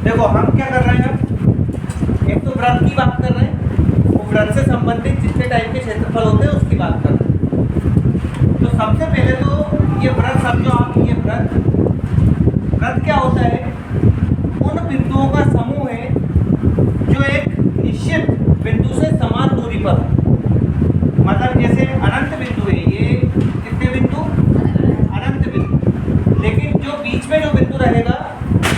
देखो हम क्या कर रहे हैं, एक तो वृत्त की बात कर रहे हैं, वो वृत्त से संबंधित जितने टाइप के क्षेत्रफल होते हैं उसकी बात कर रहे हैं। तो सबसे पहले तो ये वृत्त समझो आप, ये वृत्त क्या होता है, उन बिंदुओं का समूह है जो एक निश्चित बिंदु से समान दूरी पर है। मतलब जैसे अनंत बिंदु है, ये कितने बिंदु, अनंत बिंदु, लेकिन जो बीच में जो बिंदु रहेगा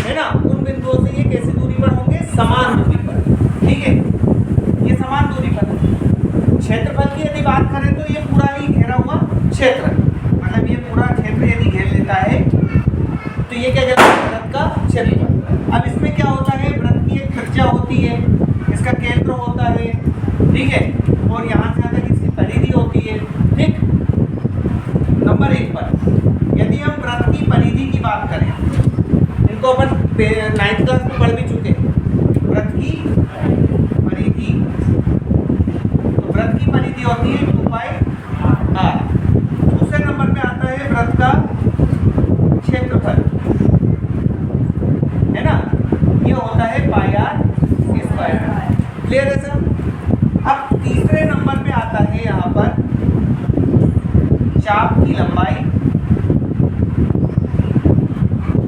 है ना, उन बिंदुओं से ये कैसी दूरी पर होंगे, समान दूरी पर। ठीक है, ये समान दूरी पर है। क्षेत्रफल की यदि बात करें तो ये पूरा ही घेरा हुआ क्षेत्र, मतलब ये पूरा क्षेत्र यदि घेर लेता है तो ये क्या कहलाता है, वृत्त का क्षेत्रफल। अब इसमें क्या होता है, वृत्त की एक त्रिज्या होती है, इसका केंद्र होता है, ठीक है, और यहाँ से तक इसकी परिधि होती है। ठीक, नंबर 1 पर यदि हम वृत्त की परिधि की बात करें, इनको अपन 9th क्लास में पढ़ भी चुके हैं, वृत्त की परिधि। तो वृत्त की परिधि होती है 2πr। दूसरे नंबर पे आता है वृत्त का क्षेत्रफल, है ना, ये होता है πr²। क्लियर है सर। अब तीसरे नंबर पे आता है यहाँ पर चाप की लंबाई,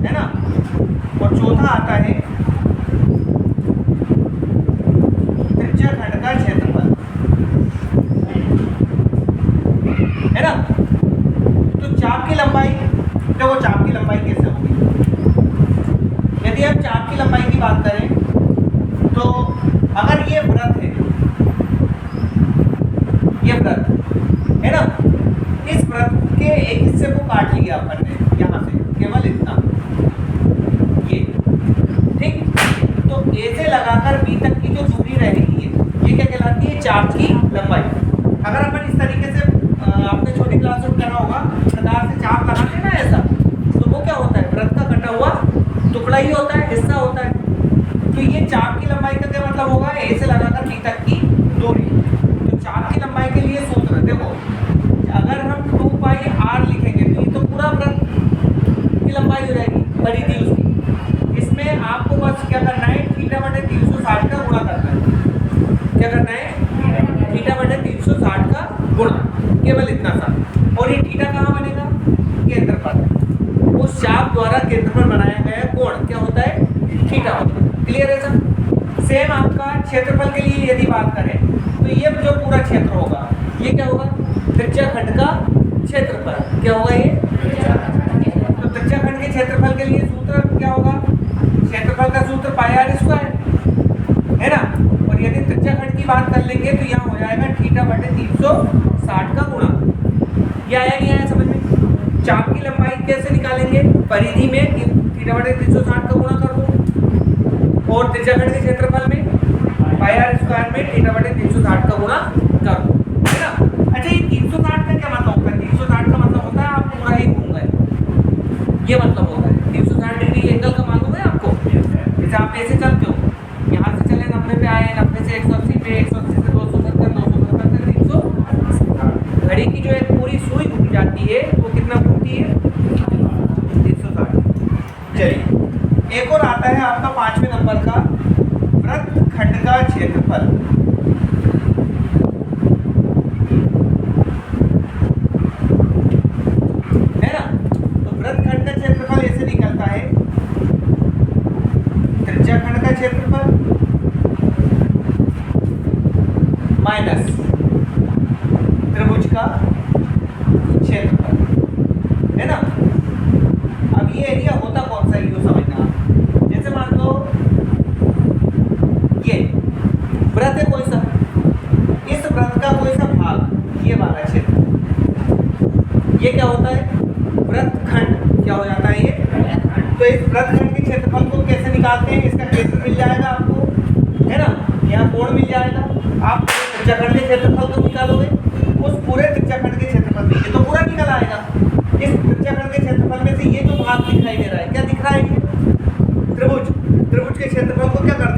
है ना, और चौथा आता है त्रिज्या खंड का क्षेत्रफल, है ना। तो चाप की लंबाई, देखो चाप की लंबाई कैसे होगी, यदि हम चाप की लंबाई की बात करें तो अगर ये वृत्त है, ये वृत्त है ना, इस वृत्त के एक हिस्से को काट लिया अपन ने यहाँ से, केवल इतना, ये ठीक। तो ए से लगाकर बी तक की जो दूरी रहेगी ये क्या कहलाती है, चाप की लंबाई। अगर अपन इस तरीके से आपने छोटी क्लास में करा होगा, प्रकार से चाप लगाते हैं ना ऐसा, तो वो क्या होता है, वृत्त का कटा हुआ टुकड़ा ही होता है, हिस्सा होता है। तो ये चाप की लंबाई का क्या मतलब होगा, ए से लगाकर बी तक की दूरी। तो चाप की लंबाई के लिए सूत्र देखो, अगर हम 2πr लिखेंगे तो ये तो पूरा वृत्त की लंबाई हो जाएगी, परिधि उसकी। इसमें आपको बस क्या करना है, θ/360 का गुणा करना है। क्या करना है, θ/360 का गुणा, केवल इतना सा। और ये थीटा कहाँ बनेगा, केंद्र पर, उस चाप द्वारा केंद्र पर बनाया गया कोण क्या होता है, थीटा होता है। क्लियर है सर। सेम आपका क्षेत्रफल के लिए यदि बात करें तो ये जो पूरा क्षेत्र होगा ये क्या होगा, त्रिज्या खंड का क्षेत्रफल। क्या होगा ये, तो त्रिज्या खंड के क्षेत्रफल के लिए सूत्र क्या होगा, क्षेत्रफल का सूत्र πr², है ना। और यदि त्रिज्या खंड की बात कर लेंगे तो यहाँ हो जाएगा θ/360 का गुणा। ये आया नहीं आया समझ में। चाप की लंबाई कैसे निकालेंगे, परिधि में θ/360 का गुणा कर दो, और त्रिज्या खंड के क्षेत्रफल में πr² में θ/360 का गुणा कर दो, है ना। अच्छा, ये 360 का क्या मतलब होता है, 360 का मतलब होता है आप पूरा ही घूम गए, ये मतलब होता है। 360 डिग्री एंगल का मालूम है आपको, जैसे आप ऐसे चलते हो, यहाँ से चले 90 पे आए, 90 से 180 पे, 180 से 270, 270 से 300, घड़ी की जो एक पूरी सुई घूम जाती है वो कितना घूमती है, 360। चलिए एक और आता है आपका 5वें नंबर का वृत्त खंड का क्षेत्रफल, है ना। तो वृत्त खंड का क्षेत्रफल ऐसे निकलता है, त्रिज्या खंड का क्षेत्रफल माइनस त्रिभुज का क्षेत्रफल, है ना। अब ये एरिया होता कौन सा है ये समझना। जैसे मान लो ये वृत्त है कोई सा, इस वृत्त का कोई सा भाग ये वाला क्षेत्र, ये क्या होता है, वृत्त खंड क्या हो जाता है ये। तो इस वृत्त खंड के क्षेत्रफल को कैसे निकालते हैं, इसका केंद्र मिल जाएगा आपको, है ना, यहाँ कोण मिल जाएगा। आप त्रिज्या खंड के क्षेत्रफल को निकालोगे, उस पूरे त्रिज्या खंड के क्षेत्रफल में ये तो पूरा निकल आएगा। इस त्रिज्या खंड के क्षेत्रफल में से ये जो भाग दिखाई दे रहा है, क्या दिख रहा है, त्रिभुज, त्रिभुज के क्षेत्रफल को क्या कर